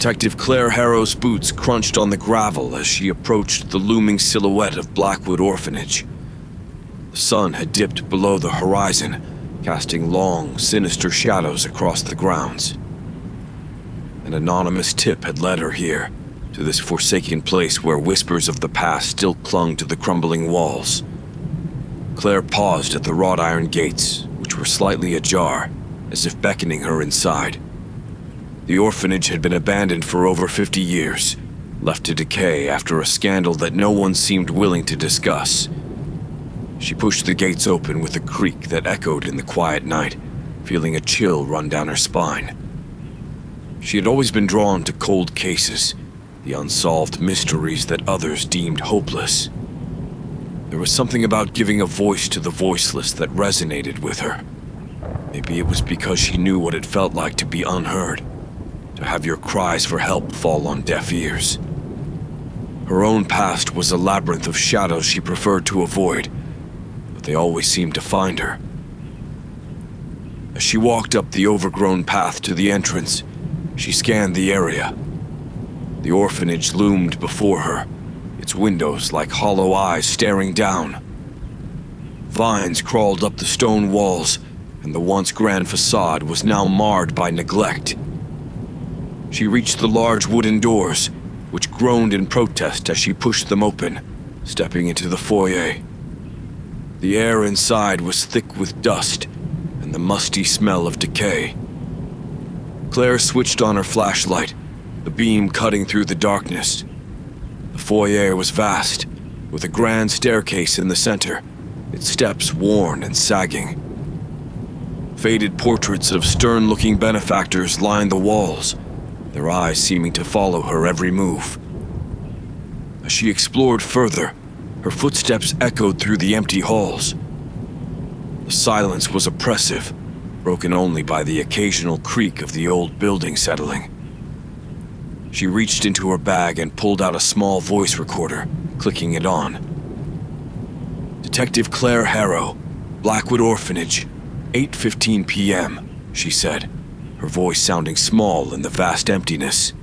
Detective Claire Harrow's boots crunched on the gravel as she approached the looming silhouette of Blackwood Orphanage. The sun had dipped below the horizon, casting long, sinister shadows across the grounds. An anonymous tip had led her here, to this forsaken place where whispers of the past still clung to the crumbling walls. Claire paused at the wrought iron gates, which were slightly ajar, as if beckoning her inside. The orphanage had been abandoned for over 50 years, left to decay after a scandal that no one seemed willing to discuss. She pushed the gates open with a creak that echoed in the quiet night, feeling a chill run down her spine. She had always been drawn to cold cases, the unsolved mysteries that others deemed hopeless. There was something about giving a voice to the voiceless that resonated with her. Maybe it was because she knew what it felt like to be unheard, to have your cries for help fall on deaf ears. Her own past was a labyrinth of shadows she preferred to avoid, but they always seemed to find her. As she walked up the overgrown path to the entrance, she scanned the area. The orphanage loomed before her, its windows like hollow eyes staring down. Vines crawled up the stone walls, and the once grand facade was now marred by neglect. She reached the large wooden doors, which groaned in protest as she pushed them open, stepping into the foyer. The air inside was thick with dust and the musty smell of decay. Claire switched on her flashlight, the beam cutting through the darkness. The foyer was vast, with a grand staircase in the center, its steps worn and sagging. Faded portraits of stern-looking benefactors lined the walls, their eyes seeming to follow her every move. As she explored further, her footsteps echoed through the empty halls. The silence was oppressive, broken only by the occasional creak of the old building settling. She reached into her bag and pulled out a small voice recorder, clicking it on. "Detective Claire Harrow, Blackwood Orphanage, 8:15 p.m., she said, her voice sounding small in the vast emptiness.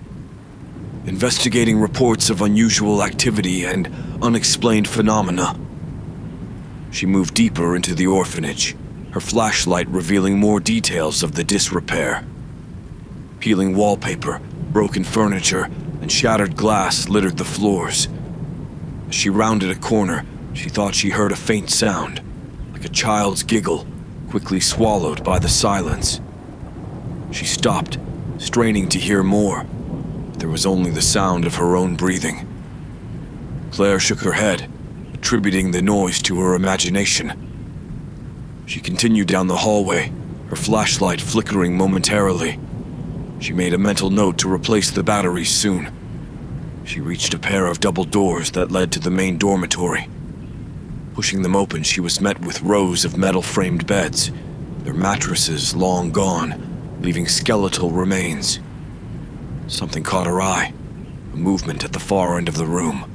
"Investigating reports of unusual activity and unexplained phenomena." She moved deeper into the orphanage, her flashlight revealing more details of the disrepair. Peeling wallpaper, broken furniture, and shattered glass littered the floors. As she rounded a corner, she thought she heard a faint sound, like a child's giggle, quickly swallowed by the silence. She stopped, straining to hear more, but there was only the sound of her own breathing. Claire shook her head, attributing the noise to her imagination. She continued down the hallway, her flashlight flickering momentarily. She made a mental note to replace the batteries soon. She reached a pair of double doors that led to the main dormitory. Pushing them open, she was met with rows of metal-framed beds, their mattresses long gone, leaving skeletal remains. Something caught her eye, a movement at the far end of the room.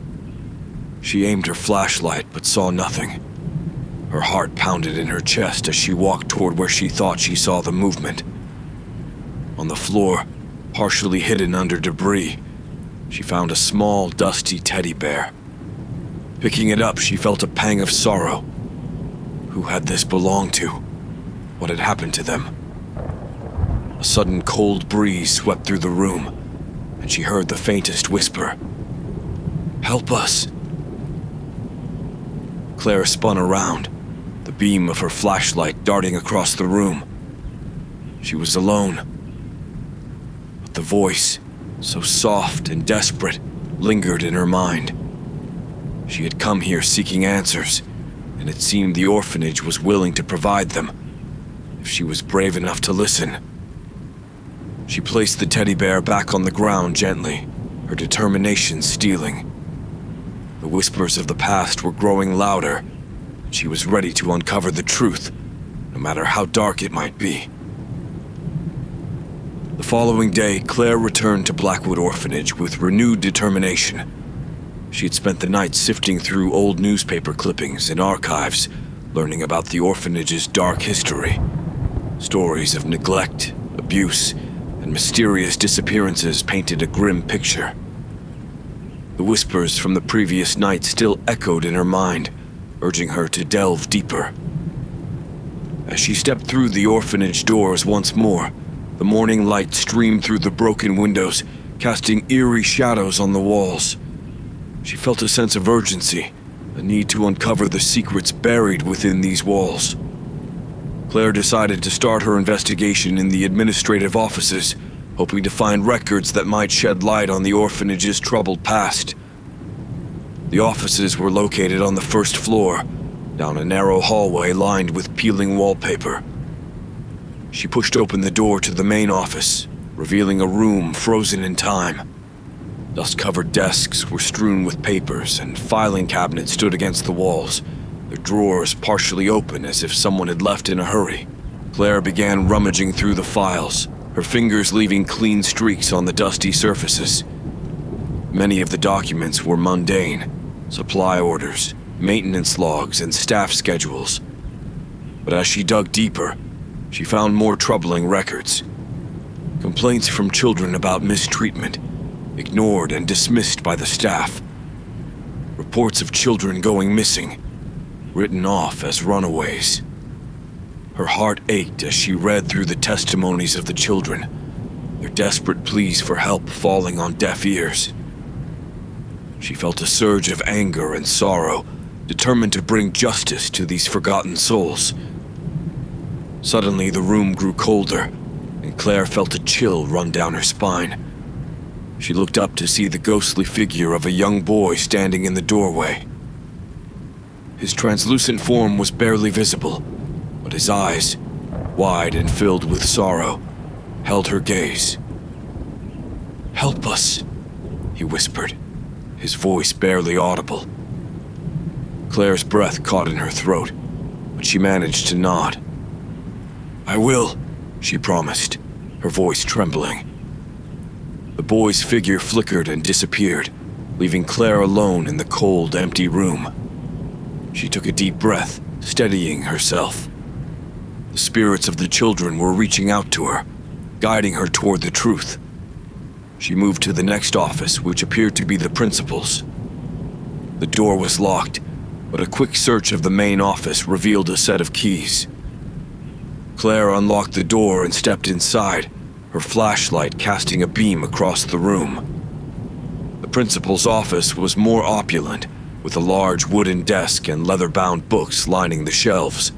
She aimed her flashlight but saw nothing. Her heart pounded in her chest as she walked toward where she thought she saw the movement. On the floor, partially hidden under debris, she found a small, dusty teddy bear. Picking it up, she felt a pang of sorrow. Who had this belonged to? What had happened to them? A sudden cold breeze swept through the room, and she heard the faintest whisper. "Help us!" Claire spun around, the beam of her flashlight darting across the room. She was alone. But the voice, so soft and desperate, lingered in her mind. She had come here seeking answers, and it seemed the orphanage was willing to provide them, if she was brave enough to listen. She placed the teddy bear back on the ground gently, her determination stealing. The whispers of the past were growing louder, and she was ready to uncover the truth, no matter how dark it might be. The following day, Claire returned to Blackwood Orphanage with renewed determination. She had spent the night sifting through old newspaper clippings and archives, learning about the orphanage's dark history. Stories of neglect, abuse, and mysterious disappearances painted a grim picture. The whispers from the previous night still echoed in her mind, urging her to delve deeper. As she stepped through the orphanage doors once more, the morning light streamed through the broken windows, casting eerie shadows on the walls. She felt a sense of urgency, a need to uncover the secrets buried within these walls. Claire decided to start her investigation in the administrative offices, hoping to find records that might shed light on the orphanage's troubled past. The offices were located on the first floor, down a narrow hallway lined with peeling wallpaper. She pushed open the door to the main office, revealing a room frozen in time. Dust-covered desks were strewn with papers, and filing cabinets stood against the walls, their drawers partially open as if someone had left in a hurry. Claire began rummaging through the files, her fingers leaving clean streaks on the dusty surfaces. Many of the documents were mundane: supply orders, maintenance logs, and staff schedules. But as she dug deeper, she found more troubling records. Complaints from children about mistreatment, ignored and dismissed by the staff. Reports of children going missing, written off as runaways. Her heart ached as she read through the testimonies of the children, their desperate pleas for help falling on deaf ears. She felt a surge of anger and sorrow, determined to bring justice to these forgotten souls. Suddenly, the room grew colder, and Claire felt a chill run down her spine. She looked up to see the ghostly figure of a young boy standing in the doorway. His translucent form was barely visible, but his eyes, wide and filled with sorrow, held her gaze. "Help us," he whispered, his voice barely audible. Claire's breath caught in her throat, but she managed to nod. "I will," she promised, her voice trembling. The boy's figure flickered and disappeared, leaving Claire alone in the cold, empty room. She took a deep breath, steadying herself. The spirits of the children were reaching out to her, guiding her toward the truth. She moved to the next office, which appeared to be the principal's. The door was locked, but a quick search of the main office revealed a set of keys. Claire unlocked the door and stepped inside, her flashlight casting a beam across the room. The principal's office was more opulent, with a large wooden desk and leather-bound books lining the shelves.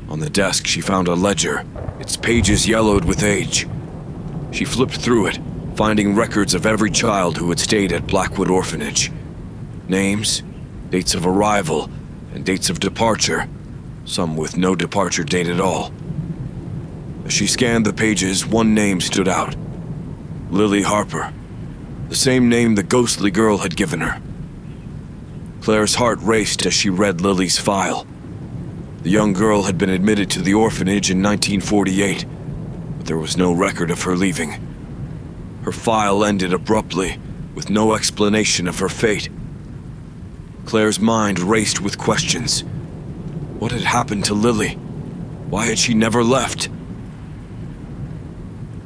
On the desk, she found a ledger, its pages yellowed with age. She flipped through it, finding records of every child who had stayed at Blackwood Orphanage. Names, dates of arrival, and dates of departure, some with no departure date at all. As she scanned the pages, one name stood out: Lily Harper, the same name the ghostly girl had given her. Claire's heart raced as she read Lily's file. The young girl had been admitted to the orphanage in 1948, but there was no record of her leaving. Her file ended abruptly, with no explanation of her fate. Claire's mind raced with questions. What had happened to Lily? Why had she never left?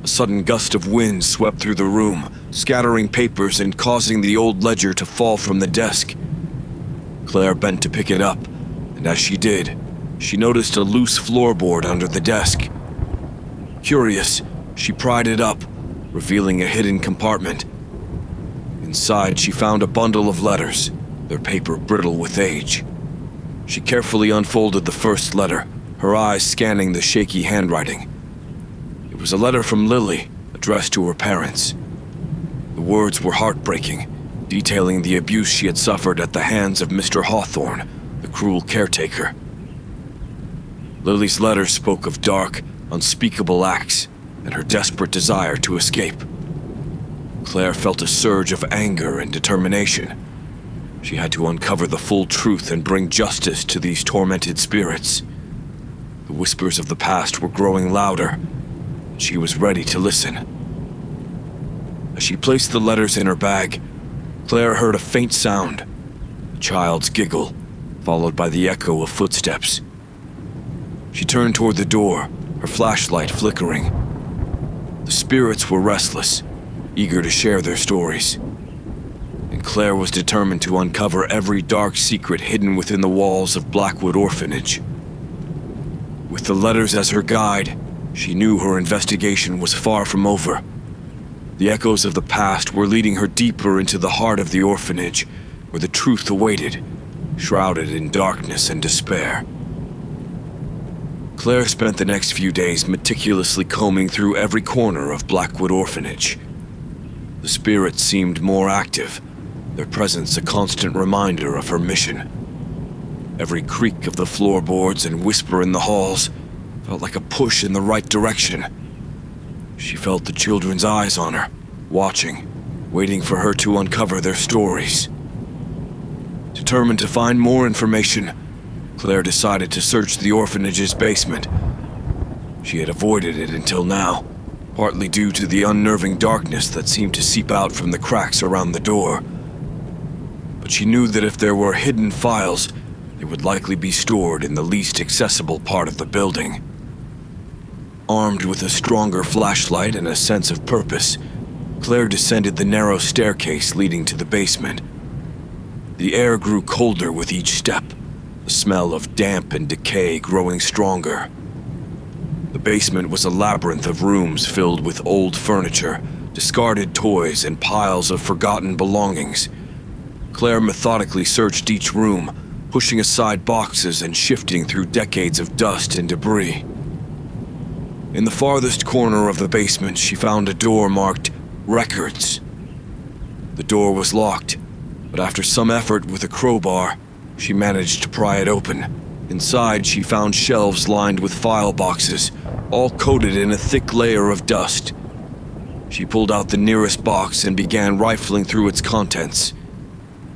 A sudden gust of wind swept through the room, scattering papers and causing the old ledger to fall from the desk. Claire bent to pick it up, and as she did, she noticed a loose floorboard under the desk. Curious, she pried it up, revealing a hidden compartment. Inside, she found a bundle of letters, their paper brittle with age. She carefully unfolded the first letter, her eyes scanning the shaky handwriting. It was a letter from Lily, addressed to her parents. The words were heartbreaking, detailing the abuse she had suffered at the hands of Mr. Hawthorne, the cruel caretaker. Lily's letter spoke of dark, unspeakable acts and her desperate desire to escape. Claire felt a surge of anger and determination. She had to uncover the full truth and bring justice to these tormented spirits. The whispers of the past were growing louder. She was ready to listen. As she placed the letters in her bag, Claire heard a faint sound, a child's giggle, followed by the echo of footsteps. She turned toward the door, her flashlight flickering. The spirits were restless, eager to share their stories. And Claire was determined to uncover every dark secret hidden within the walls of Blackwood Orphanage. With the letters as her guide, she knew her investigation was far from over. The echoes of the past were leading her deeper into the heart of the orphanage, where the truth awaited, shrouded in darkness and despair. Claire spent the next few days meticulously combing through every corner of Blackwood Orphanage. The spirits seemed more active, their presence a constant reminder of her mission. Every creak of the floorboards and whisper in the halls felt like a push in the right direction. She felt the children's eyes on her, watching, waiting for her to uncover their stories. Determined to find more information, Claire decided to search the orphanage's basement. She had avoided it until now, partly due to the unnerving darkness that seemed to seep out from the cracks around the door. But she knew that if there were hidden files, they would likely be stored in the least accessible part of the building. Armed with a stronger flashlight and a sense of purpose, Claire descended the narrow staircase leading to the basement. The air grew colder with each step, the smell of damp and decay growing stronger. The basement was a labyrinth of rooms filled with old furniture, discarded toys, and piles of forgotten belongings. Claire methodically searched each room, pushing aside boxes and shifting through decades of dust and debris. In the farthest corner of the basement, she found a door marked Records. The door was locked, but after some effort with a crowbar, she managed to pry it open. Inside, she found shelves lined with file boxes, all coated in a thick layer of dust. She pulled out the nearest box and began rifling through its contents.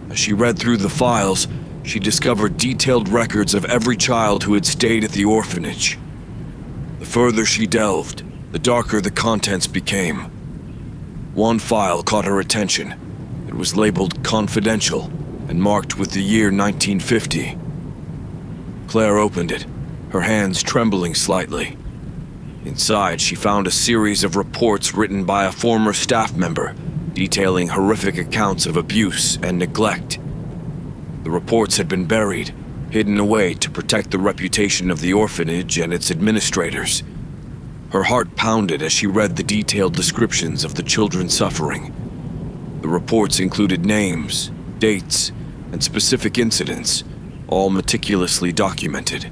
As she read through the files, she discovered detailed records of every child who had stayed at the orphanage. The further she delved, the darker the contents became. One file caught her attention. It was labeled Confidential and marked with the year 1950. Claire opened it, her hands trembling slightly. Inside, she found a series of reports written by a former staff member, detailing horrific accounts of abuse and neglect. The reports had been buried, hidden away to protect the reputation of the orphanage and its administrators. Her heart pounded as she read the detailed descriptions of the children suffering. The reports included names, dates, and specific incidents, all meticulously documented.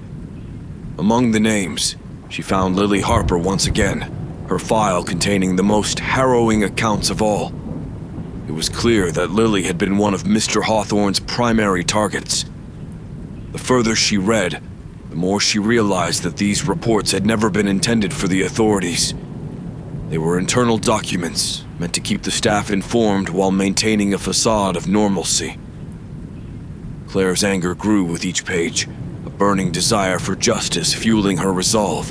Among the names, she found Lily Harper once again, her file containing the most harrowing accounts of all. It was clear that Lily had been one of Mr. Hawthorne's primary targets. The further she read, the more she realized that these reports had never been intended for the authorities. They were internal documents meant to keep the staff informed while maintaining a facade of normalcy. Claire's anger grew with each page, a burning desire for justice fueling her resolve.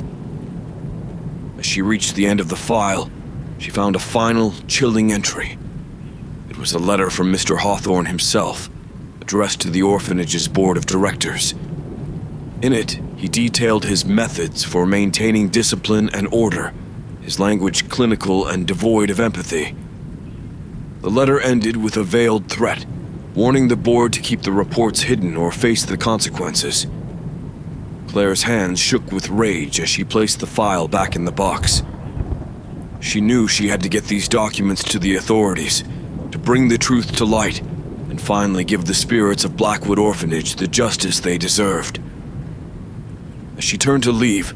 As she reached the end of the file, she found a final, chilling entry. It was a letter from Mr. Hawthorne himself, addressed to the orphanage's board of directors. In it, he detailed his methods for maintaining discipline and order, his language clinical and devoid of empathy. The letter ended with a veiled threat, warning the board to keep the reports hidden or face the consequences. Claire's hands shook with rage as she placed the file back in the box. She knew she had to get these documents to the authorities, to bring the truth to light, and finally give the spirits of Blackwood Orphanage the justice they deserved. As she turned to leave,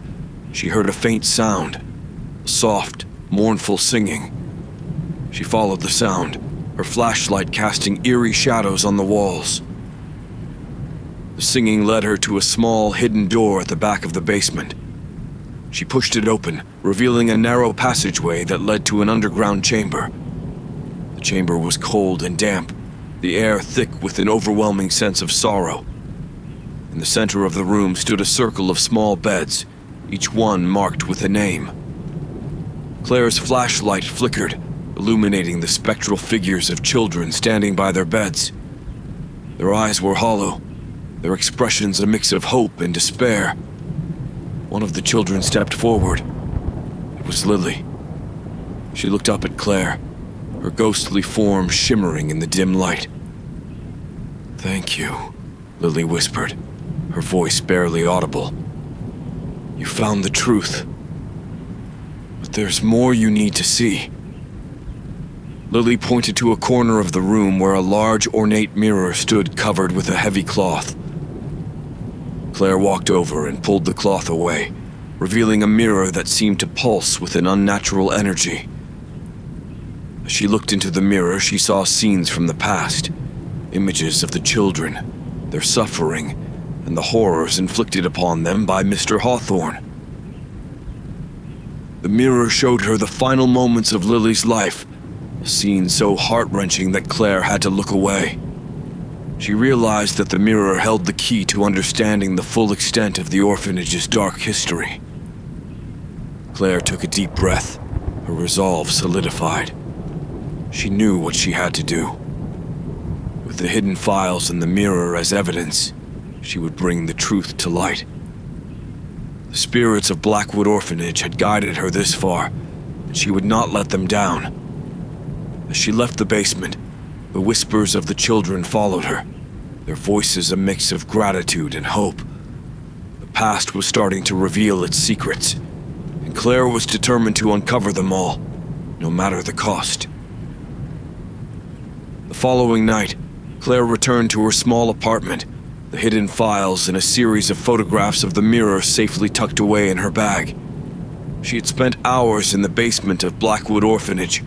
she heard a faint sound, a soft, mournful singing. She followed the sound, her flashlight casting eerie shadows on the walls. The singing led her to a small, hidden door at the back of the basement. She pushed it open, revealing a narrow passageway that led to an underground chamber. The chamber was cold and damp, the air thick with an overwhelming sense of sorrow. In the center of the room stood a circle of small beds, each one marked with a name. Claire's flashlight flickered, illuminating the spectral figures of children standing by their beds. Their eyes were hollow, their expressions a mix of hope and despair. One of the children stepped forward. It was Lily. She looked up at Claire, her ghostly form shimmering in the dim light. "Thank you," Lily whispered, her voice barely audible. "You found the truth. But there's more you need to see." Lily pointed to a corner of the room where a large ornate mirror stood covered with a heavy cloth. Claire walked over and pulled the cloth away, revealing a mirror that seemed to pulse with an unnatural energy. As she looked into the mirror, she saw scenes from the past, images of the children, their suffering, and the horrors inflicted upon them by Mr. Hawthorne. The mirror showed her the final moments of Lily's life, a scene so heart-wrenching that Claire had to look away. She realized that the mirror held the key to understanding the full extent of the orphanage's dark history. Claire took a deep breath, her resolve solidified. She knew what she had to do. With the hidden files in the mirror as evidence, she would bring the truth to light. The spirits of Blackwood Orphanage had guided her this far, and she would not let them down. As she left the basement, the whispers of the children followed her, their voices a mix of gratitude and hope. The past was starting to reveal its secrets, and Claire was determined to uncover them all, no matter the cost. The following night, Claire returned to her small apartment, the hidden files and a series of photographs of the mirror safely tucked away in her bag. She had spent hours in the basement of Blackwood Orphanage,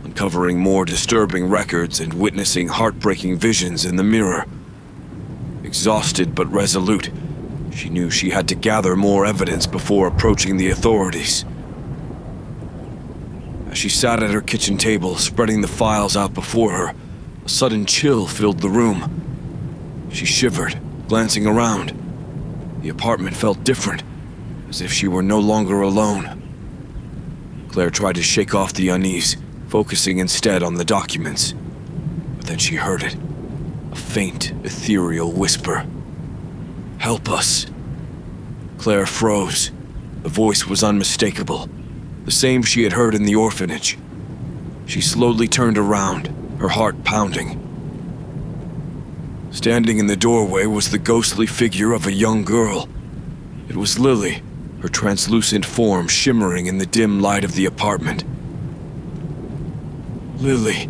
uncovering more disturbing records and witnessing heartbreaking visions in the mirror. Exhausted but resolute, she knew she had to gather more evidence before approaching the authorities. As she sat at her kitchen table, spreading the files out before her, a sudden chill filled the room. She shivered, glancing around. The apartment felt different, as if she were no longer alone. Claire tried to shake off the unease, focusing instead on the documents. But then she heard it, a faint, ethereal whisper. "Help us." Claire froze. The voice was unmistakable, the same she had heard in the orphanage. She slowly turned around, her heart pounding. Standing in the doorway was the ghostly figure of a young girl. It was Lily, her translucent form shimmering in the dim light of the apartment. "Lily,"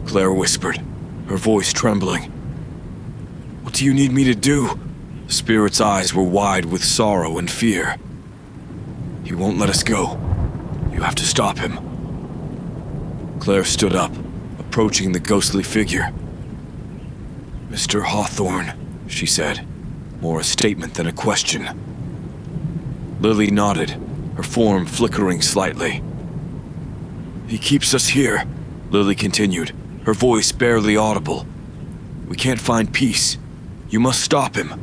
Claire whispered, her voice trembling. "What do you need me to do?" The spirit's eyes were wide with sorrow and fear. "He won't let us go. You have to stop him." Claire stood up, approaching the ghostly figure. "Mr. Hawthorne," she said, more a statement than a question. Lily nodded, her form flickering slightly. "He keeps us here," Lily continued, her voice barely audible. "We can't find peace. You must stop him."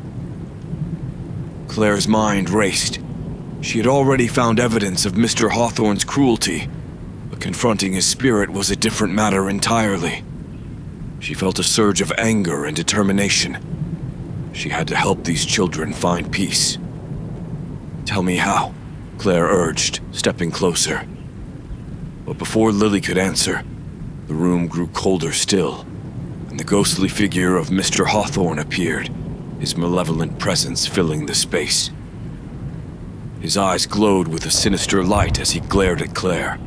Claire's mind raced. She had already found evidence of Mr. Hawthorne's cruelty, but confronting his spirit was a different matter entirely. She felt a surge of anger and determination. She had to help these children find peace. "Tell me how," Claire urged, stepping closer. But before Lily could answer, the room grew colder still, and the ghostly figure of Mr. Hawthorne appeared, his malevolent presence filling the space. His eyes glowed with a sinister light as he glared at Claire.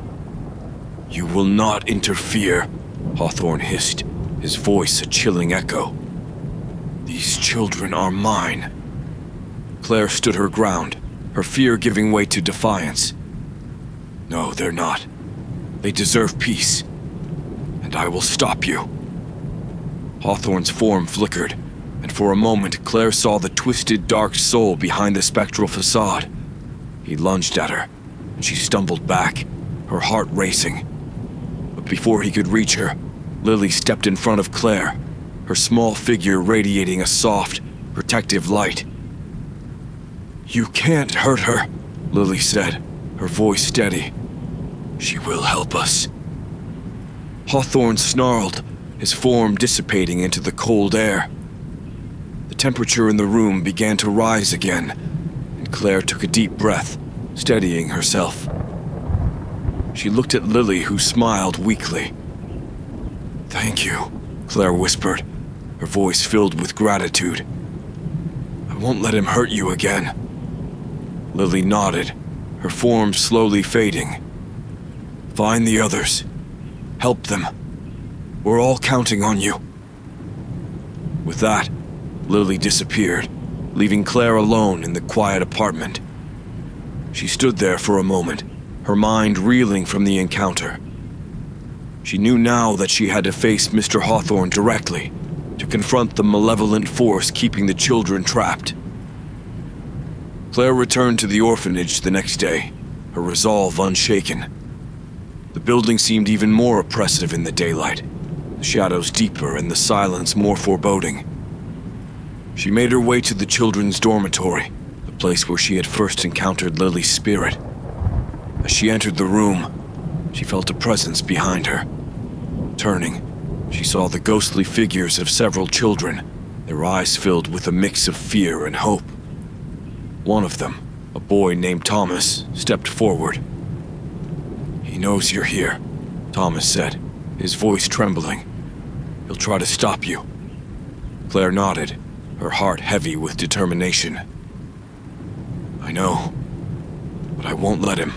"You will not interfere," Hawthorne hissed, his voice a chilling echo. "These children are mine." Claire stood her ground, her fear giving way to defiance. "No, they're not. They deserve peace, and I will stop you." Hawthorne's form flickered, and for a moment Claire saw the twisted, dark soul behind the spectral facade. He lunged at her, and she stumbled back, her heart racing. But before he could reach her, Lily stepped in front of Claire, her small figure radiating a soft, protective light. "You can't hurt her," Lily said, her voice steady. "She will help us." Hawthorne snarled, his form dissipating into the cold air. The temperature in the room began to rise again, and Claire took a deep breath, steadying herself. She looked at Lily, who smiled weakly. "Thank you," Claire whispered, her voice filled with gratitude. "I won't let him hurt you again." Lily nodded, her form slowly fading. "Find the others. Help them. We're all counting on you." With that, Lily disappeared, leaving Claire alone in the quiet apartment. She stood there for a moment, her mind reeling from the encounter. She knew now that she had to face Mr. Hawthorne directly, to confront the malevolent force keeping the children trapped. Claire returned to the orphanage the next day, her resolve unshaken. The building seemed even more oppressive in the daylight, the shadows deeper and the silence more foreboding. She made her way to the children's dormitory, the place where she had first encountered Lily's spirit. As she entered the room, she felt a presence behind her. Turning, she saw the ghostly figures of several children, their eyes filled with a mix of fear and hope. One of them, a boy named Thomas, stepped forward. "He knows you're here," Thomas said, his voice trembling. "He'll try to stop you." Claire nodded, her heart heavy with determination. "I know, but I won't let him."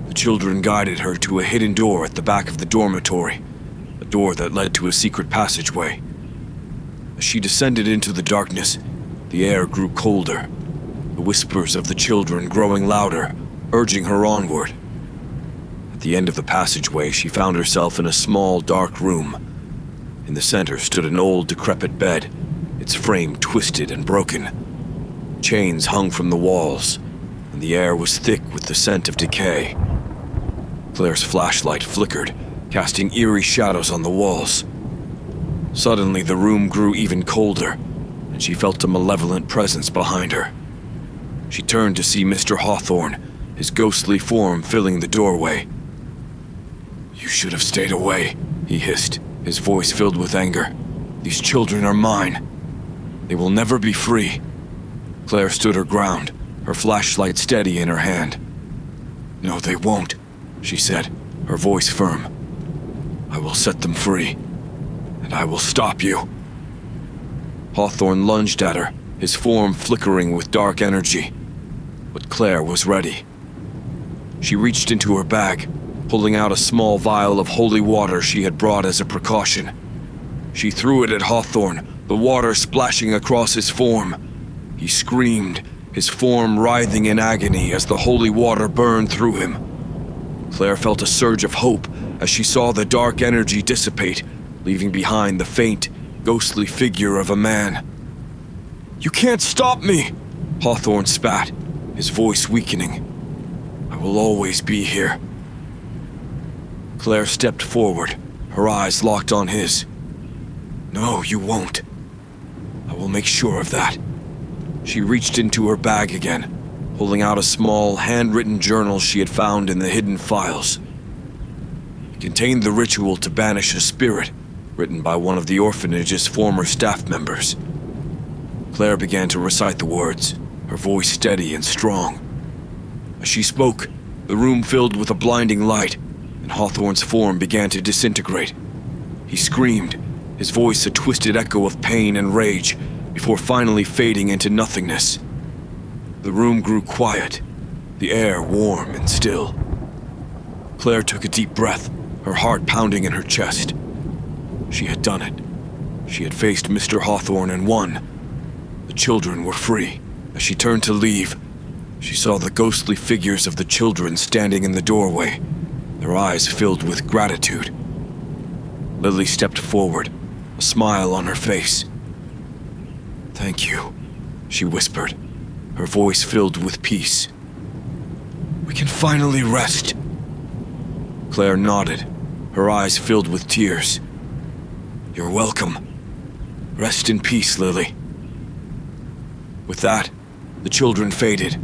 The children guided her to a hidden door at the back of the dormitory, a door that led to a secret passageway. As she descended into the darkness, the air grew colder, the whispers of the children growing louder, urging her onward. At the end of the passageway, she found herself in a small, dark room. In the center stood an old, decrepit bed, its frame twisted and broken. Chains hung from the walls, and the air was thick with the scent of decay. Claire's flashlight flickered, casting eerie shadows on the walls. Suddenly, the room grew even colder, and she felt a malevolent presence behind her. She turned to see Mr. Hawthorne, his ghostly form filling the doorway. "You should have stayed away," he hissed, his voice filled with anger. "These children are mine. They will never be free." Claire stood her ground, her flashlight steady in her hand. "No, they won't," she said, her voice firm. "I will set them free, and I will stop you." Hawthorne lunged at her, his form flickering with dark energy. But Claire was ready. She reached into her bag, pulling out a small vial of holy water she had brought as a precaution. She threw it at Hawthorne, the water splashing across his form. He screamed, his form writhing in agony as the holy water burned through him. Claire felt a surge of hope as she saw the dark energy dissipate, leaving behind the faint, ghostly figure of a man. "You can't stop me!" Hawthorne spat, his voice weakening. "I will always be here." Claire stepped forward, her eyes locked on his. "No, you won't. I will make sure of that." She reached into her bag again, pulling out a small, handwritten journal she had found in the hidden files. It contained the ritual to banish a spirit, written by one of the orphanage's former staff members. Claire began to recite the words, her voice steady and strong. As she spoke, the room filled with a blinding light, and Hawthorne's form began to disintegrate. He screamed, his voice a twisted echo of pain and rage, before finally fading into nothingness. The room grew quiet, the air warm and still. Claire took a deep breath, her heart pounding in her chest. She had done it. She had faced Mr. Hawthorne and won. The children were free. As she turned to leave, she saw the ghostly figures of the children standing in the doorway, their eyes filled with gratitude. Lily stepped forward, a smile on her face. "Thank you," she whispered, her voice filled with peace. "We can finally rest." Claire nodded, her eyes filled with tears. "You're welcome. Rest in peace, Lily." With that, the children faded,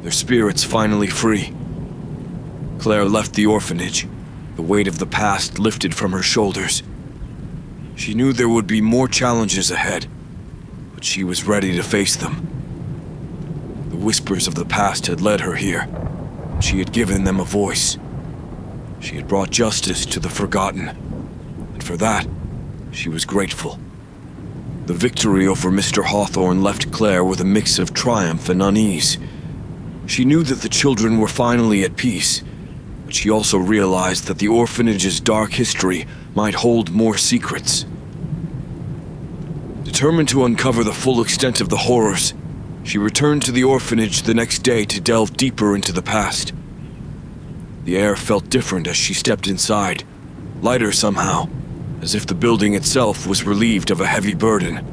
their spirits finally free. Claire left the orphanage, the weight of the past lifted from her shoulders. She knew there would be more challenges ahead, but she was ready to face them. The whispers of the past had led her here, She had given them a voice. She had brought justice to the forgotten, and for that, she was grateful. The victory over Mr. Hawthorne left Claire with a mix of triumph and unease. She knew that the children were finally at peace, but she also realized that the orphanage's dark history might hold more secrets. Determined to uncover the full extent of the horrors, she returned to the orphanage the next day to delve deeper into the past. The air felt different as she stepped inside, lighter somehow, as if the building itself was relieved of a heavy burden.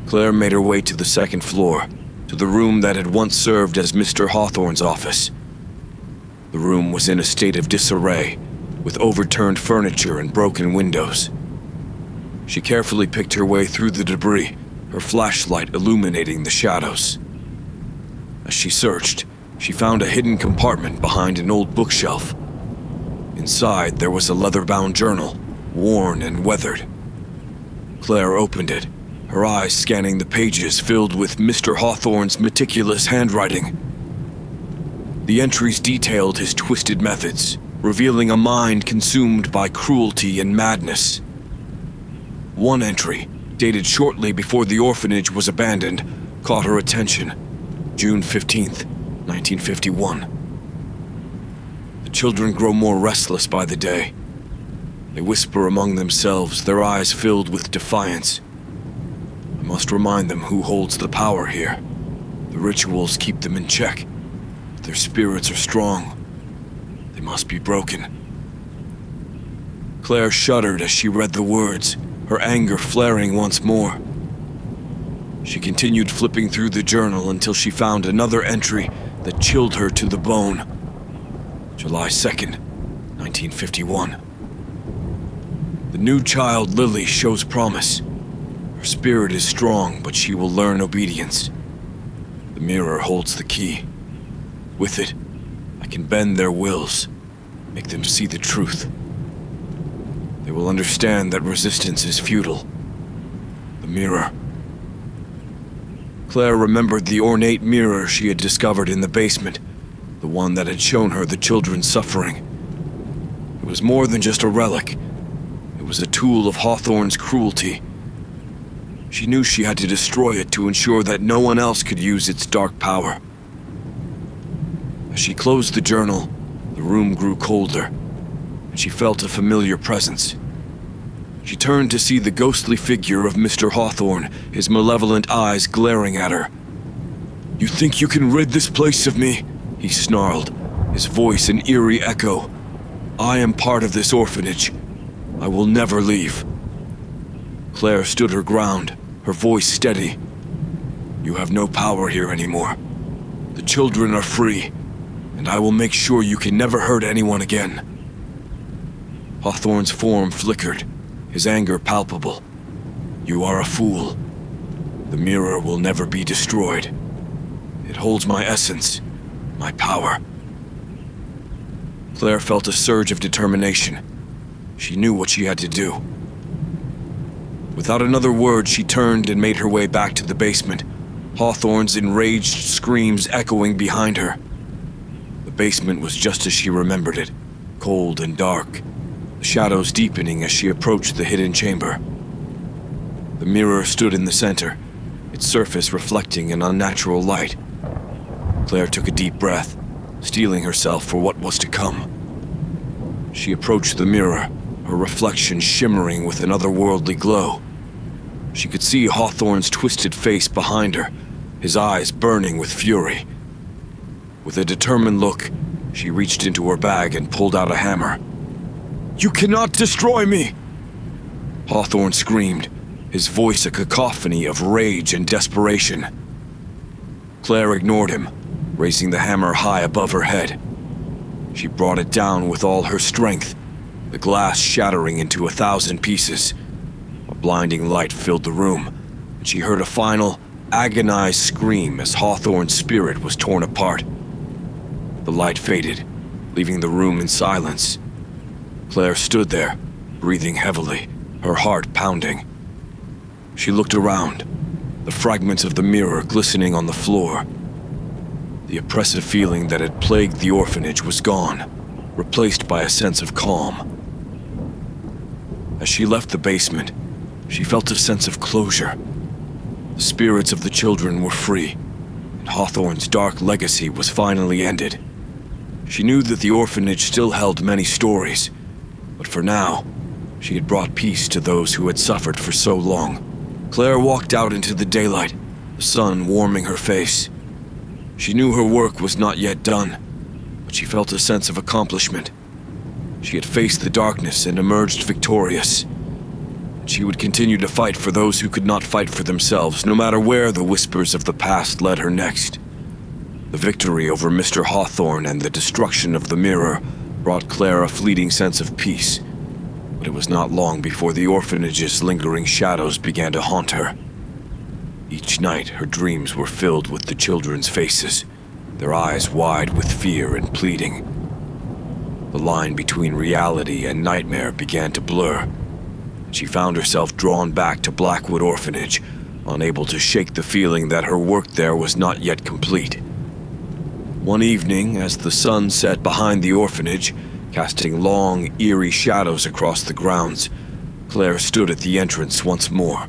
Claire made her way to the second floor, to the room that had once served as Mr. Hawthorne's office. The room was in a state of disarray, with overturned furniture and broken windows. She carefully picked her way through the debris, her flashlight illuminating the shadows. As she searched, she found a hidden compartment behind an old bookshelf. Inside, there was a leather-bound journal, worn and weathered. Claire opened it, her eyes scanning the pages filled with Mr. Hawthorne's meticulous handwriting. The entries detailed his twisted methods, revealing a mind consumed by cruelty and madness. One entry, dated shortly before the orphanage was abandoned, caught her attention. June 15th, 1951. The children grow more restless by the day. They whisper among themselves, their eyes filled with defiance. I must remind them who holds the power here. The rituals keep them in check, but their spirits are strong. They must be broken. Claire shuddered as she read the words, her anger flaring once more. She continued flipping through the journal until she found another entry that chilled her to the bone. July 2nd, 1951. The new child, Lily, shows promise. Her spirit is strong, but she will learn obedience. The mirror holds the key. With it, I can bend their wills, make them see the truth. They will understand that resistance is futile. The mirror. Claire remembered the ornate mirror she had discovered in the basement, the one that had shown her the children's suffering. It was more than just a relic. It was a tool of Hawthorne's cruelty. She knew she had to destroy it to ensure that no one else could use its dark power. As she closed the journal, the room grew colder, and she felt a familiar presence. She turned to see the ghostly figure of Mr. Hawthorne, his malevolent eyes glaring at her. "You think you can rid this place of me?" he snarled, his voice an eerie echo. "I am part of this orphanage. I will never leave." Claire stood her ground, her voice steady. "You have no power here anymore. The children are free, and I will make sure you can never hurt anyone again." Hawthorne's form flickered, his anger palpable. "You are a fool. The mirror will never be destroyed. It holds my essence, my power." Claire felt a surge of determination. She knew what she had to do. Without another word, she turned and made her way back to the basement, Hawthorne's enraged screams echoing behind her. The basement was just as she remembered it, cold and dark, the shadows deepening as she approached the hidden chamber. The mirror stood in the center, its surface reflecting an unnatural light. Claire took a deep breath, steeling herself for what was to come. She approached the mirror, her reflection shimmering with an otherworldly glow. She could see Hawthorne's twisted face behind her, his eyes burning with fury. With a determined look, she reached into her bag and pulled out a hammer. "You cannot destroy me!" Hawthorne screamed, his voice a cacophony of rage and desperation. Claire ignored him, raising the hammer high above her head. She brought it down with all her strength, the glass shattering into 1,000 pieces. A blinding light filled the room, and she heard a final, agonized scream as Hawthorne's spirit was torn apart. The light faded, leaving the room in silence. Claire stood there, breathing heavily, her heart pounding. She looked around, the fragments of the mirror glistening on the floor. The oppressive feeling that had plagued the orphanage was gone, replaced by a sense of calm. As she left the basement, she felt a sense of closure. The spirits of the children were free, and Hawthorne's dark legacy was finally ended. She knew that the orphanage still held many stories, but for now, she had brought peace to those who had suffered for so long. Claire walked out into the daylight, the sun warming her face. She knew her work was not yet done, but she felt a sense of accomplishment. She had faced the darkness and emerged victorious. She would continue to fight for those who could not fight for themselves, no matter where the whispers of the past led her next. The victory over Mr. Hawthorne and the destruction of the mirror brought Claire a fleeting sense of peace, but it was not long before the orphanage's lingering shadows began to haunt her. Each night, her dreams were filled with the children's faces, their eyes wide with fear and pleading. The line between reality and nightmare began to blur. She found herself drawn back to Blackwood Orphanage, unable to shake the feeling that her work there was not yet complete. One evening, as the sun set behind the orphanage, casting long, eerie shadows across the grounds, Claire stood at the entrance once more.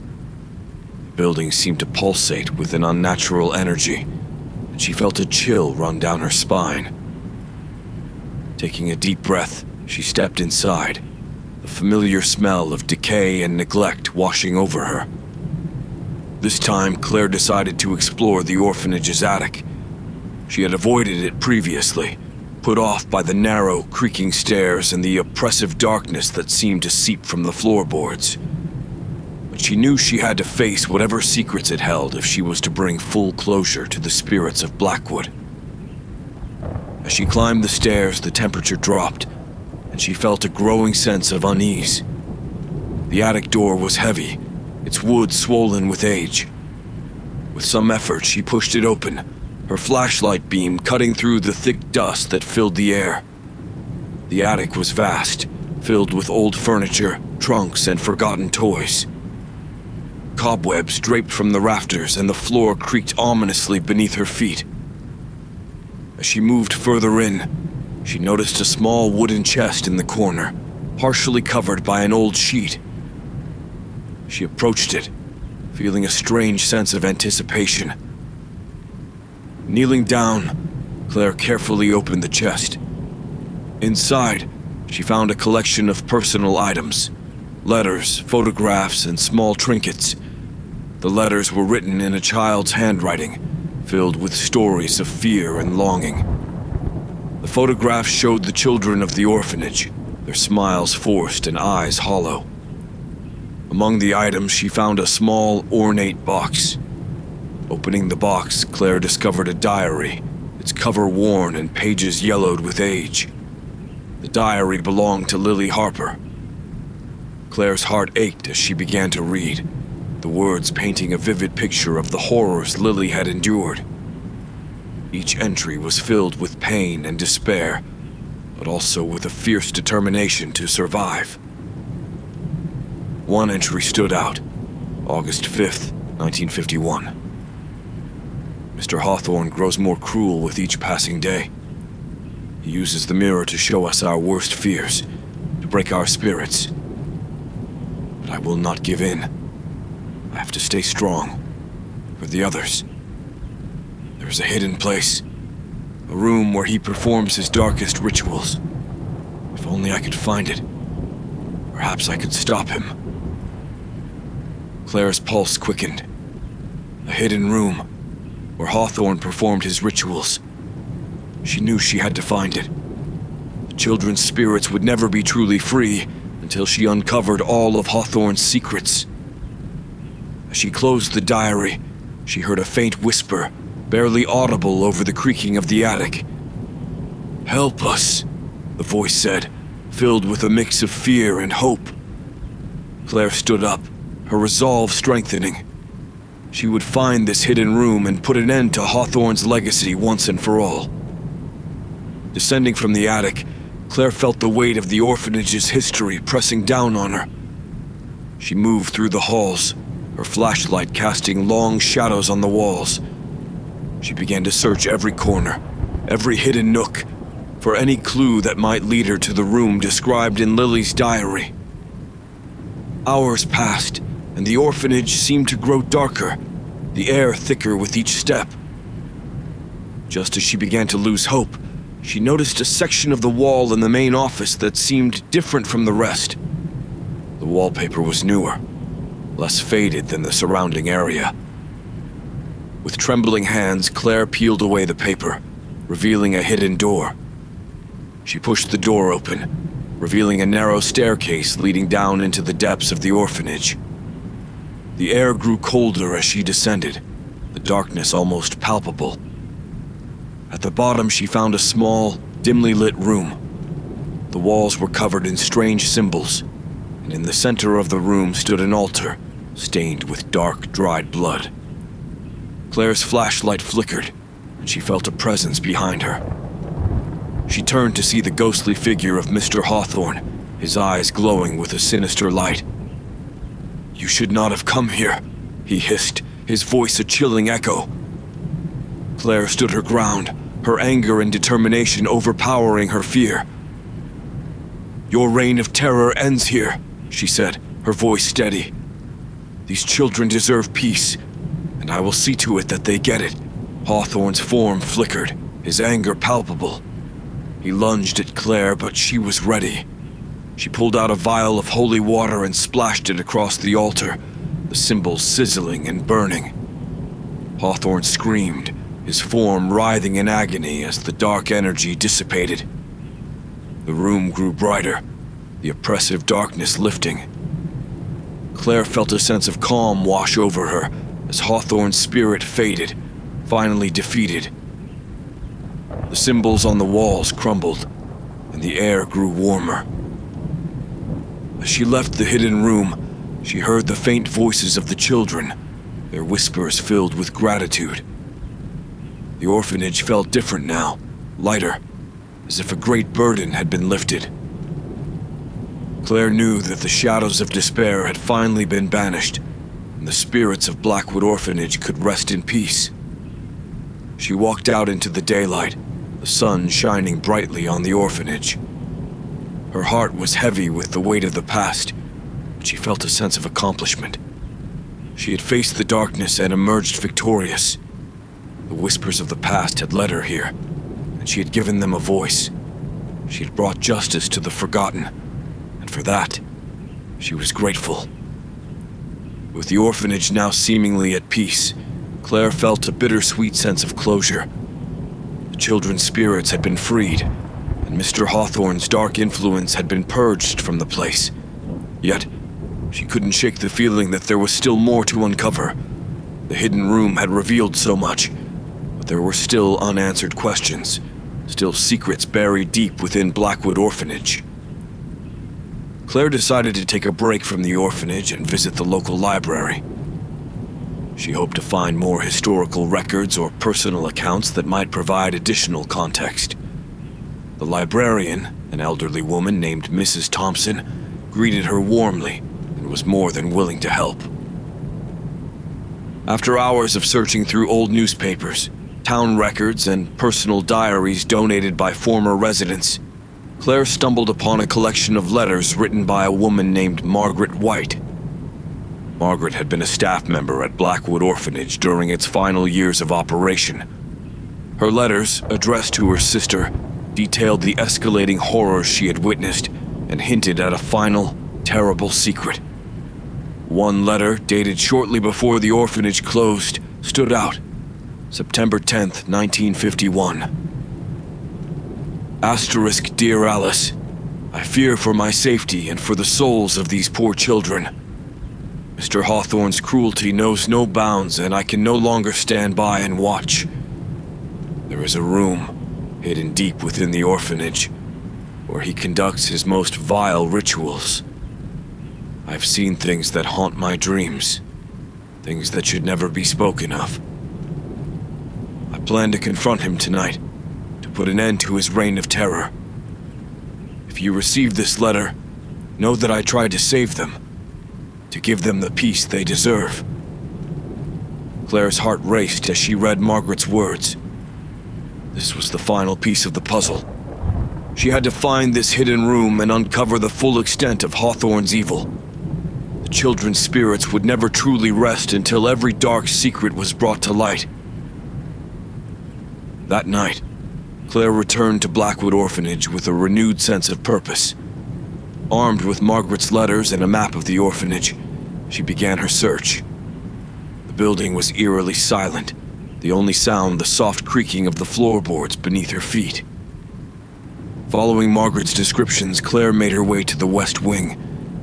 The building seemed to pulsate with an unnatural energy, and she felt a chill run down her spine. Taking a deep breath, she stepped inside, the familiar smell of decay and neglect washing over her. This time, Claire decided to explore the orphanage's attic. She had avoided it previously, put off by the narrow, creaking stairs and the oppressive darkness that seemed to seep from the floorboards. But she knew she had to face whatever secrets it held if she was to bring full closure to the spirits of Blackwood. As she climbed the stairs, the temperature dropped, and she felt a growing sense of unease. The attic door was heavy, its wood swollen with age. With some effort, she pushed it open, her flashlight beam cutting through the thick dust that filled the air. The attic was vast, filled with old furniture, trunks, and forgotten toys. Cobwebs draped from the rafters, and the floor creaked ominously beneath her feet. As she moved further in, she noticed a small wooden chest in the corner, partially covered by an old sheet. She approached it, feeling a strange sense of anticipation. Kneeling down, Claire carefully opened the chest. Inside, she found a collection of personal items, letters, photographs, and small trinkets. The letters were written in a child's handwriting, filled with stories of fear and longing. The photographs showed the children of the orphanage, their smiles forced and eyes hollow. Among the items, she found a small, ornate box. Opening the box, Claire discovered a diary, its cover worn and pages yellowed with age. The diary belonged to Lily Harper. Claire's heart ached as she began to read, the words painting a vivid picture of the horrors Lily had endured. Each entry was filled with pain and despair, but also with a fierce determination to survive. One entry stood out, August 5th, 1951. Mr. Hawthorne grows more cruel with each passing day. He uses the mirror to show us our worst fears, to break our spirits. But I will not give in. I have to stay strong, for the others. There's a hidden place, a room where he performs his darkest rituals. If only I could find it, perhaps I could stop him. Claire's pulse quickened. A hidden room, where Hawthorne performed his rituals. She knew she had to find it. The children's spirits would never be truly free until she uncovered all of Hawthorne's secrets. As she closed the diary, she heard a faint whisper, barely audible over the creaking of the attic. "Help us," the voice said, filled with a mix of fear and hope. Claire stood up, her resolve strengthening. She would find this hidden room and put an end to Hawthorne's legacy once and for all. Descending from the attic, Claire felt the weight of the orphanage's history pressing down on her. She moved through the halls, her flashlight casting long shadows on the walls. She began to search every corner, every hidden nook, for any clue that might lead her to the room described in Lily's diary. Hours passed, and the orphanage seemed to grow darker, the air thicker with each step. Just as she began to lose hope, she noticed a section of the wall in the main office that seemed different from the rest. The wallpaper was newer, less faded than the surrounding area. With trembling hands, Claire peeled away the paper, revealing a hidden door. She pushed the door open, revealing a narrow staircase leading down into the depths of the orphanage. The air grew colder as she descended, the darkness almost palpable. At the bottom, she found a small, dimly lit room. The walls were covered in strange symbols, and in the center of the room stood an altar, stained with dark, dried blood. Claire's flashlight flickered, and she felt a presence behind her. She turned to see the ghostly figure of Mr. Hawthorne, his eyes glowing with a sinister light. "You should not have come here," he hissed, his voice a chilling echo. Claire stood her ground, her anger and determination overpowering her fear. "Your reign of terror ends here," she said, her voice steady. "These children deserve peace, and I will see to it that they get it." Hawthorne's form flickered, his anger palpable. He lunged at Claire, but she was ready. She pulled out a vial of holy water and splashed it across the altar, the symbols sizzling and burning. Hawthorne screamed, his form writhing in agony as the dark energy dissipated. The room grew brighter, the oppressive darkness lifting. Claire felt a sense of calm wash over her as Hawthorne's spirit faded, finally defeated. The symbols on the walls crumbled, and the air grew warmer. As she left the hidden room, she heard the faint voices of the children, their whispers filled with gratitude. The orphanage felt different now, lighter, as if a great burden had been lifted. Claire knew that the shadows of despair had finally been banished, and the spirits of Blackwood Orphanage could rest in peace. She walked out into the daylight, the sun shining brightly on the orphanage. Her heart was heavy with the weight of the past, but she felt a sense of accomplishment. She had faced the darkness and emerged victorious. The whispers of the past had led her here, and she had given them a voice. She had brought justice to the forgotten, and for that, she was grateful. With the orphanage now seemingly at peace, Claire felt a bittersweet sense of closure. The children's spirits had been freed, and Mr. Hawthorne's dark influence had been purged from the place. Yet, she couldn't shake the feeling that there was still more to uncover. The hidden room had revealed so much, but there were still unanswered questions, still secrets buried deep within Blackwood Orphanage. Claire decided to take a break from the orphanage and visit the local library. She hoped to find more historical records or personal accounts that might provide additional context. The librarian, an elderly woman named Mrs. Thompson, greeted her warmly and was more than willing to help. After hours of searching through old newspapers, town records, and personal diaries donated by former residents, Claire stumbled upon a collection of letters written by a woman named Margaret White. Margaret had been a staff member at Blackwood Orphanage during its final years of operation. Her letters, addressed to her sister, detailed the escalating horrors she had witnessed and hinted at a final, terrible secret. One letter, dated shortly before the orphanage closed, stood out. September 10th, 1951. Asterisk, dear Alice, I fear for my safety and for the souls of these poor children. Mr. Hawthorne's cruelty knows no bounds, and I can no longer stand by and watch. There is a room, hidden deep within the orphanage, where he conducts his most vile rituals. I've seen things that haunt my dreams, things that should never be spoken of. I plan to confront him tonight, to put an end to his reign of terror. If you receive this letter, know that I tried to save them, to give them the peace they deserve. Claire's heart raced as she read Margaret's words. This was the final piece of the puzzle. She had to find this hidden room and uncover the full extent of Hawthorne's evil. The children's spirits would never truly rest until every dark secret was brought to light. That night, Claire returned to Blackwood Orphanage with a renewed sense of purpose. Armed with Margaret's letters and a map of the orphanage, she began her search. The building was eerily silent, the only sound the soft creaking of the floorboards beneath her feet. Following Margaret's descriptions, Claire made her way to the West Wing,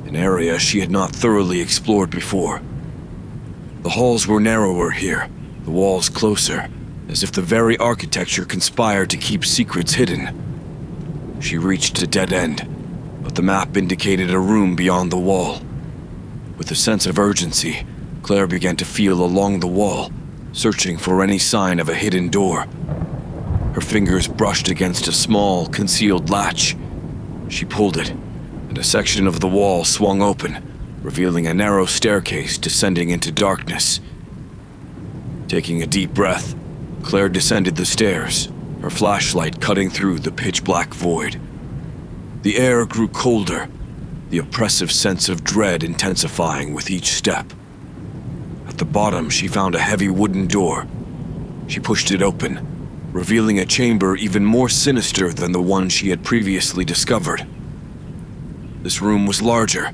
an area she had not thoroughly explored before. The halls were narrower here, the walls closer, as if the very architecture conspired to keep secrets hidden. She reached a dead end, but the map indicated a room beyond the wall. With a sense of urgency, Claire began to feel along the wall, searching for any sign of a hidden door. Her fingers brushed against a small, concealed latch. She pulled it, and a section of the wall swung open, revealing a narrow staircase descending into darkness. Taking a deep breath, Claire descended the stairs, her flashlight cutting through the pitch-black void. The air grew colder, the oppressive sense of dread intensifying with each step. At the bottom, she found a heavy wooden door. She pushed it open, revealing a chamber even more sinister than the one she had previously discovered. This room was larger,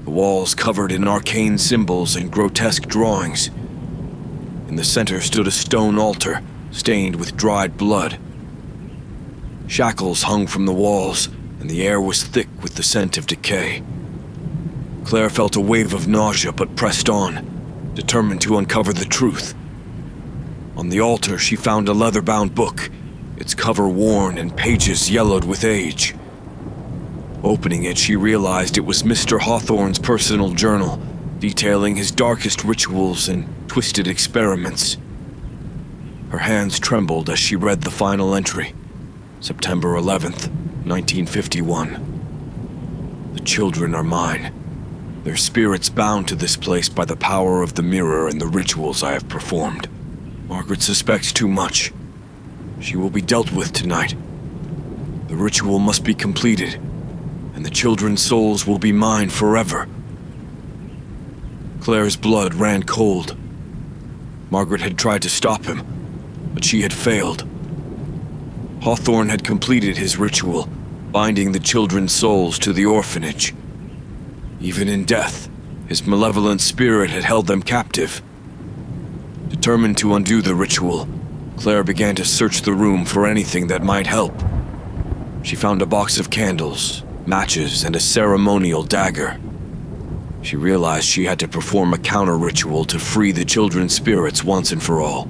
the walls covered in arcane symbols and grotesque drawings. In the center stood a stone altar, stained with dried blood. Shackles hung from the walls, and the air was thick with the scent of decay. Claire felt a wave of nausea but pressed on, determined to uncover the truth. On the altar, she found a leather-bound book, its cover worn and pages yellowed with age. Opening it, she realized it was Mr. Hawthorne's personal journal, detailing his darkest rituals and twisted experiments. Her hands trembled as she read the final entry, September 11th, 1951. The children are mine. Their spirits bound to this place by the power of the mirror and the rituals I have performed. Margaret suspects too much. She will be dealt with tonight. The ritual must be completed, and the children's souls will be mine forever. Claire's blood ran cold. Margaret had tried to stop him, but she had failed. Hawthorne had completed his ritual, binding the children's souls to the orphanage. Even in death, his malevolent spirit had held them captive. Determined to undo the ritual, Claire began to search the room for anything that might help. She found a box of candles, matches, and a ceremonial dagger. She realized she had to perform a counter-ritual to free the children's spirits once and for all.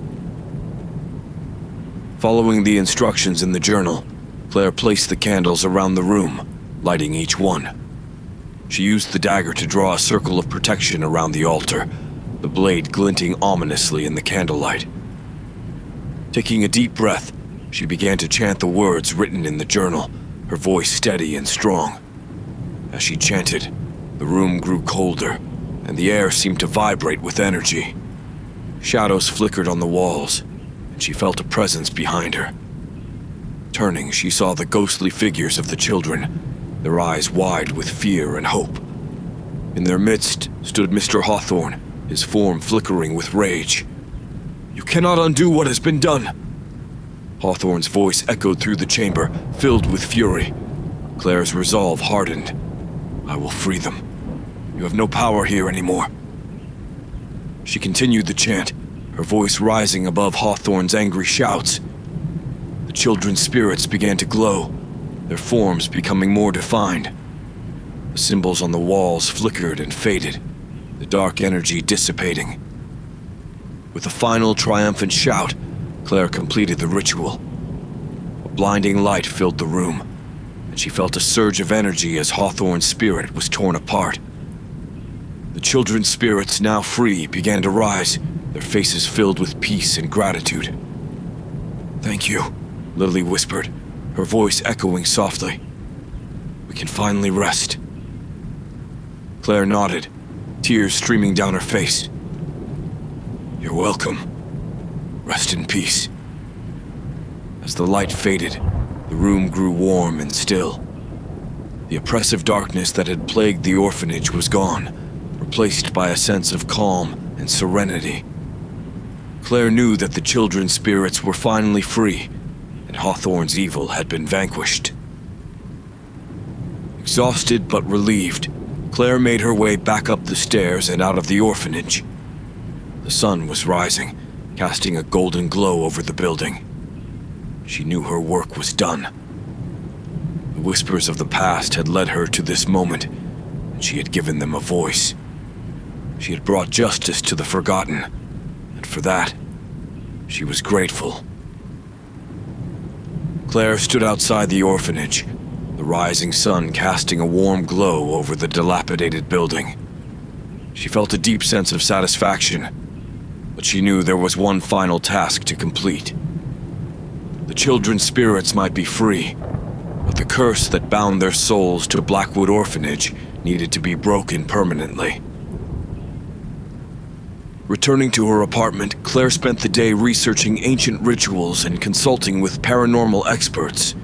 Following the instructions in the journal, Claire placed the candles around the room, lighting each one. She used the dagger to draw a circle of protection around the altar, the blade glinting ominously in the candlelight. Taking a deep breath, she began to chant the words written in the journal, her voice steady and strong. As she chanted, the room grew colder, and the air seemed to vibrate with energy. Shadows flickered on the walls, and she felt a presence behind her. Turning, she saw the ghostly figures of the children, their eyes wide with fear and hope. In their midst stood Mr. Hawthorne, his form flickering with rage. "You cannot undo what has been done!" Hawthorne's voice echoed through the chamber, filled with fury. Claire's resolve hardened. "I will free them. You have no power here anymore." She continued the chant, her voice rising above Hawthorne's angry shouts. The children's spirits began to glow, their forms becoming more defined. The symbols on the walls flickered and faded, the dark energy dissipating. With a final triumphant shout, Claire completed the ritual. A blinding light filled the room, and she felt a surge of energy as Hawthorne's spirit was torn apart. The children's spirits, now free, began to rise, their faces filled with peace and gratitude. "Thank you," Lily whispered, her voice echoing softly. "We can finally rest." Claire nodded, tears streaming down her face. "You're welcome," Rest in peace. As the light faded, the room grew warm and still. The oppressive darkness that had plagued the orphanage was gone, replaced by a sense of calm and serenity. Claire knew that the children's spirits were finally free, and Hawthorne's evil had been vanquished. Exhausted but relieved, Claire made her way back up the stairs and out of the orphanage. The sun was rising, casting a golden glow over the building. She knew her work was done. The whispers of the past had led her to this moment, and she had given them a voice. She had brought justice to the forgotten, and for that, she was grateful. Claire stood outside the orphanage, the rising sun casting a warm glow over the dilapidated building. She felt a deep sense of satisfaction, but she knew there was one final task to complete. The children's spirits might be free, but the curse that bound their souls to Blackwood Orphanage needed to be broken permanently. Returning to her apartment, Claire spent the day researching ancient rituals and consulting with paranormal experts.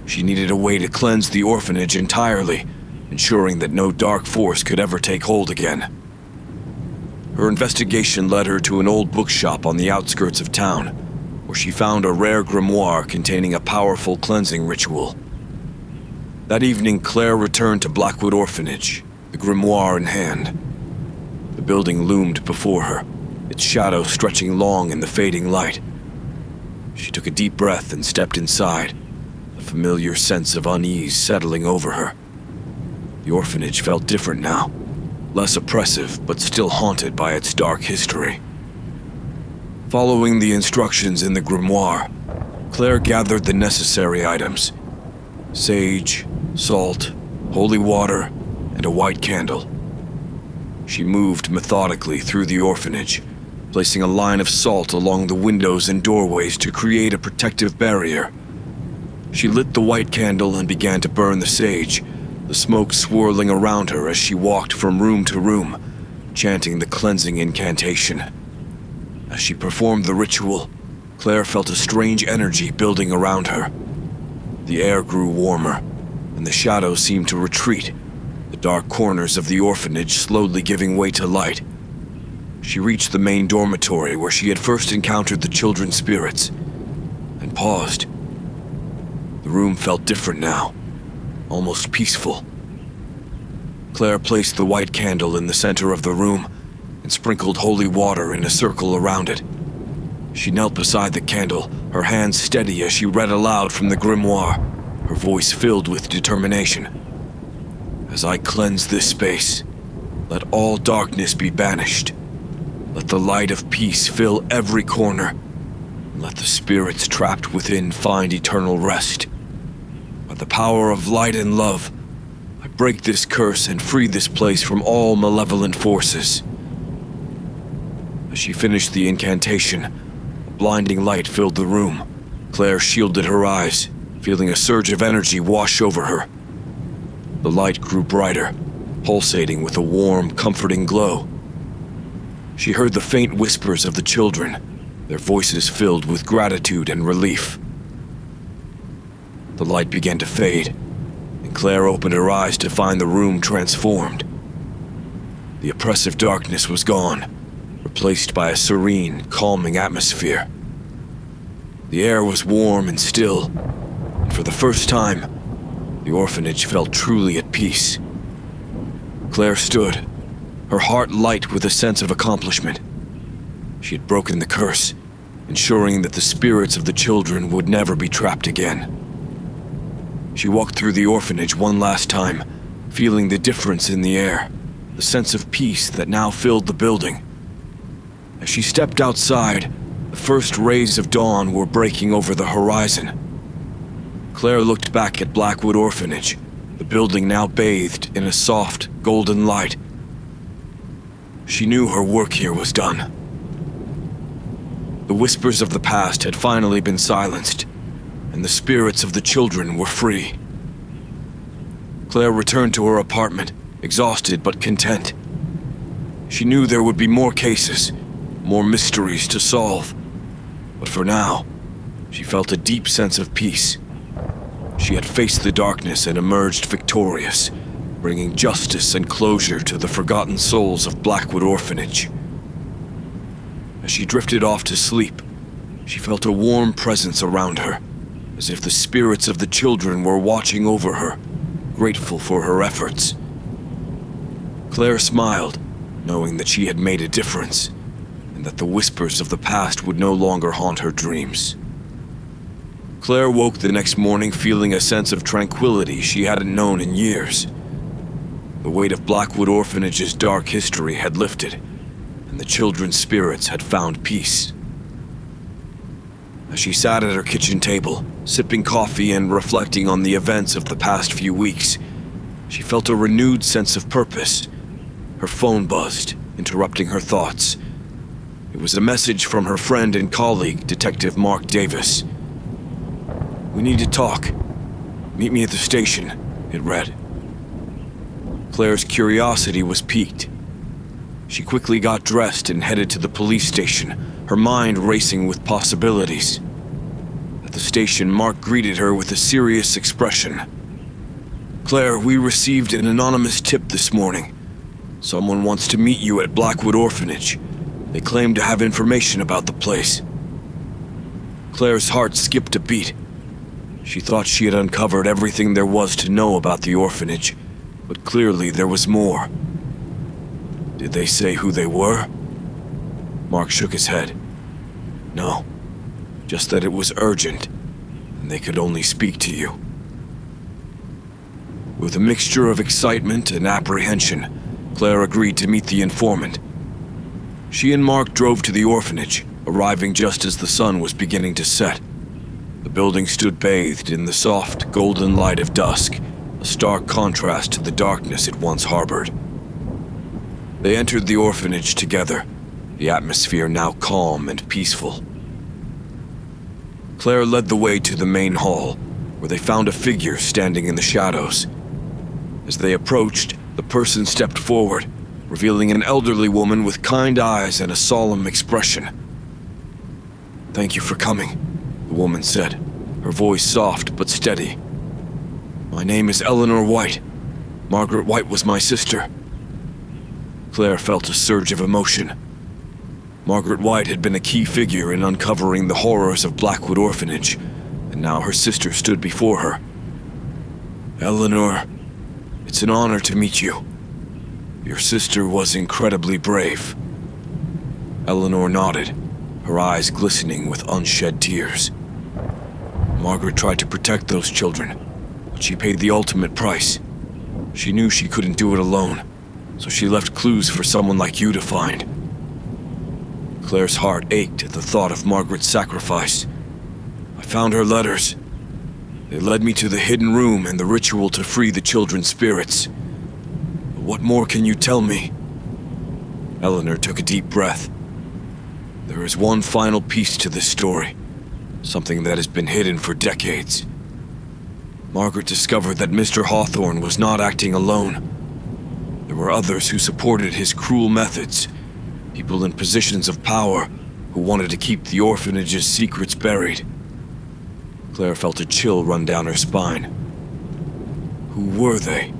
She needed a way to cleanse the orphanage entirely, ensuring that no dark force could ever take hold again. Her investigation led her to an old bookshop on the outskirts of town, where she found a rare grimoire containing a powerful cleansing ritual. That evening, Claire returned to Blackwood Orphanage, the grimoire in hand. The building loomed before her, its shadow stretching long in the fading light. She took a deep breath and stepped inside, a familiar sense of unease settling over her. The orphanage felt different now, less oppressive but still haunted by its dark history. Following the instructions in the grimoire, Claire gathered the necessary items: sage, salt, holy water, and a white candle. She moved methodically through the orphanage, placing a line of salt along the windows and doorways to create a protective barrier. She lit the white candle and began to burn the sage, the smoke swirling around her as she walked from room to room, chanting the cleansing incantation. As she performed the ritual, Claire felt a strange energy building around her. The air grew warmer, and the shadows seemed to retreat, the dark corners of the orphanage slowly giving way to light. She reached the main dormitory where she had first encountered the children's spirits, and paused. The room felt different now, almost peaceful. Claire placed the white candle in the center of the room and sprinkled holy water in a circle around it. She knelt beside the candle, her hands steady as she read aloud from the grimoire, her voice filled with determination. As I cleanse this space, let all darkness be banished. Let the light of peace fill every corner, and let the spirits trapped within find eternal rest. By the power of light and love, I break this curse and free this place from all malevolent forces. As she finished the incantation, a blinding light filled the room. Claire shielded her eyes, feeling a surge of energy wash over her. The light grew brighter, pulsating with a warm, comforting glow. She heard the faint whispers of the children, their voices filled with gratitude and relief. The light began to fade, and Claire opened her eyes to find the room transformed. The oppressive darkness was gone, replaced by a serene, calming atmosphere. The air was warm and still, and for the first time, the orphanage felt truly at peace. Claire stood, her heart light with a sense of accomplishment. She had broken the curse, ensuring that the spirits of the children would never be trapped again. She walked through the orphanage one last time, feeling the difference in the air, the sense of peace that now filled the building. As she stepped outside, the first rays of dawn were breaking over the horizon. Claire looked back at Blackwood Orphanage, the building now bathed in a soft, golden light. She knew her work here was done. The whispers of the past had finally been silenced, and the spirits of the children were free. Claire returned to her apartment, exhausted but content. She knew there would be more cases, more mysteries to solve, But for now, she felt a deep sense of peace. She had faced the darkness and emerged victorious, bringing justice and closure to the forgotten souls of Blackwood Orphanage. As she drifted off to sleep, she felt a warm presence around her, as if the spirits of the children were watching over her, grateful for her efforts. Claire smiled, knowing that she had made a difference, and that the whispers of the past would no longer haunt her dreams. Claire woke the next morning feeling a sense of tranquility she hadn't known in years. The weight of Blackwood Orphanage's dark history had lifted, and the children's spirits had found peace. As she sat at her kitchen table, sipping coffee and reflecting on the events of the past few weeks, she felt a renewed sense of purpose. Her phone buzzed, interrupting her thoughts. It was a message from her friend and colleague, Detective Mark Davis. "We need to talk. Meet me at the station," it read. Claire's curiosity was piqued. She quickly got dressed and headed to the police station, her mind racing with possibilities. At the station, Mark greeted her with a serious expression. "Claire, we received an anonymous tip this morning. Someone wants to meet you at Blackwood Orphanage. They claim to have information about the place." Claire's heart skipped a beat. She thought she had uncovered everything there was to know about the orphanage, but clearly there was more. "Did they say who they were?" Mark shook his head. "No, just that it was urgent, and they could only speak to you." With a mixture of excitement and apprehension, Claire agreed to meet the informant. She and Mark drove to the orphanage, arriving just as the sun was beginning to set. The building stood bathed in the soft, golden light of dusk, a stark contrast to the darkness it once harbored. They entered the orphanage together, the atmosphere now calm and peaceful. Claire led the way to the main hall, where they found a figure standing in the shadows. As they approached, the person stepped forward, revealing an elderly woman with kind eyes and a solemn expression. "Thank you for coming," the woman said, her voice soft but steady. "My name is Eleanor White. Margaret White was my sister." Claire felt a surge of emotion. Margaret White had been a key figure in uncovering the horrors of Blackwood Orphanage, and now her sister stood before her. "Eleanor, it's an honor to meet you. Your sister was incredibly brave." Eleanor nodded, her eyes glistening with unshed tears. "Margaret tried to protect those children, but she paid the ultimate price. She knew she couldn't do it alone, so she left clues for someone like you to find." Claire's heart ached at the thought of Margaret's sacrifice. "I found her letters. They led me to the hidden room and the ritual to free the children's spirits. But what more can you tell me?" Eleanor took a deep breath. "There is one final piece to this story, something that has been hidden for decades. Margaret discovered that Mr. Hawthorne was not acting alone. There were others who supported his cruel methods, people in positions of power who wanted to keep the orphanage's secrets buried." Claire felt a chill run down her spine. "Who were they?"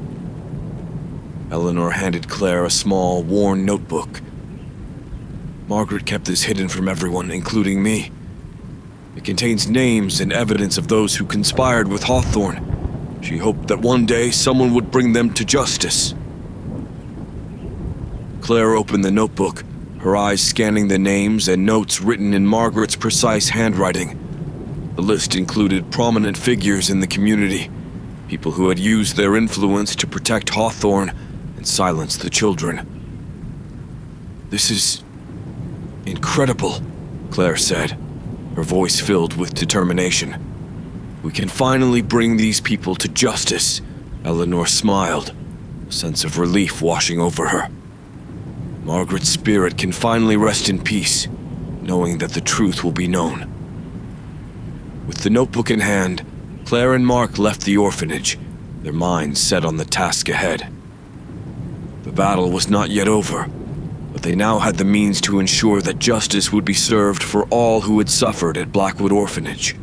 Eleanor handed Claire a small, worn notebook. "Margaret kept this hidden from everyone, including me. It contains names and evidence of those who conspired with Hawthorne. She hoped that one day someone would bring them to justice." Claire opened the notebook, her eyes scanning the names and notes written in Margaret's precise handwriting. The list included prominent figures in the community, people who had used their influence to protect Hawthorne and silence the children. "This is incredible," Claire said, her voice filled with determination. "We can finally bring these people to justice." Eleanor smiled, a sense of relief washing over her. Margaret's spirit can finally rest in peace, knowing that the truth will be known. With the notebook in hand, Claire and Mark left the orphanage, their minds set on the task ahead. The battle was not yet over, but they now had the means to ensure that justice would be served for all who had suffered at Blackwood Orphanage.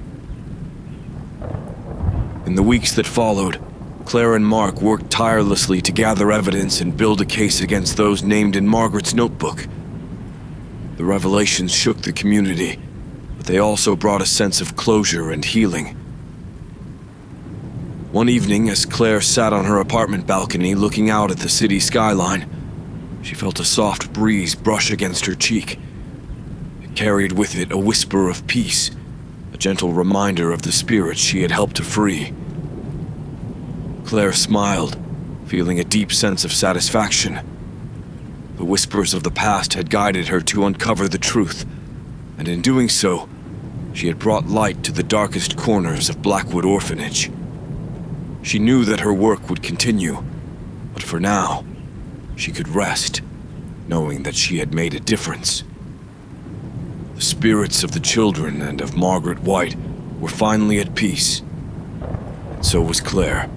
In the weeks that followed, Claire and Mark worked tirelessly to gather evidence and build a case against those named in Margaret's notebook. The revelations shook the community, but they also brought a sense of closure and healing. One evening, as Claire sat on her apartment balcony looking out at the city skyline, she felt a soft breeze brush against her cheek. It carried with it a whisper of peace, a gentle reminder of the spirits she had helped to free. Claire smiled, feeling a deep sense of satisfaction. The whispers of the past had guided her to uncover the truth, and in doing so, she had brought light to the darkest corners of Blackwood Orphanage. She knew that her work would continue, but for now, she could rest, knowing that she had made a difference. The spirits of the children and of Margaret White were finally at peace, and so was Claire.